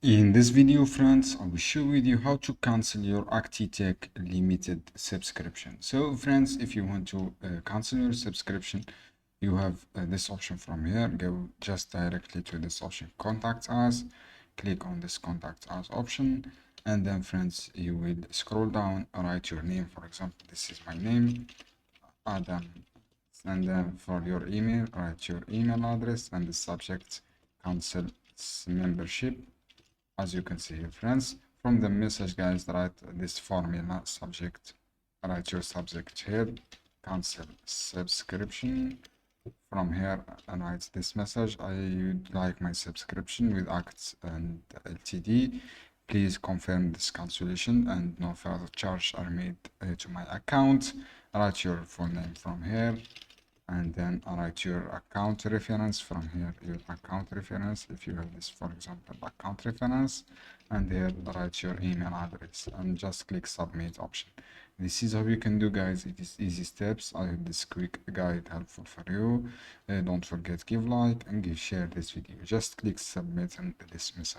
In this video, friends, I will show with you how to cancel your Acti-Tech Limited subscription. So, friends, if you want to cancel your subscription, you have this option from here. Go just directly to this option, Contact Us. Click on this Contact Us option, and then, friends, you will scroll down, write your name. For example, this is my name, Adam, and then for your email, write your email address and the subject, cancel membership. As you can see here, friends, from the message, guys, write this formula subject, write your subject here, cancel subscription. From here, and write this message: I would like my subscription with Acts and Ltd. Please confirm this cancellation and no further charge are made to my account. Write your full name from here, and then write your account reference from here, your account reference if you have this, for example, account reference, and here write your email address and just click submit option. This is how you can do, guys. It is easy steps. I hope this quick guide helpful for you. Don't forget, give like and share this video. Just click submit and this message.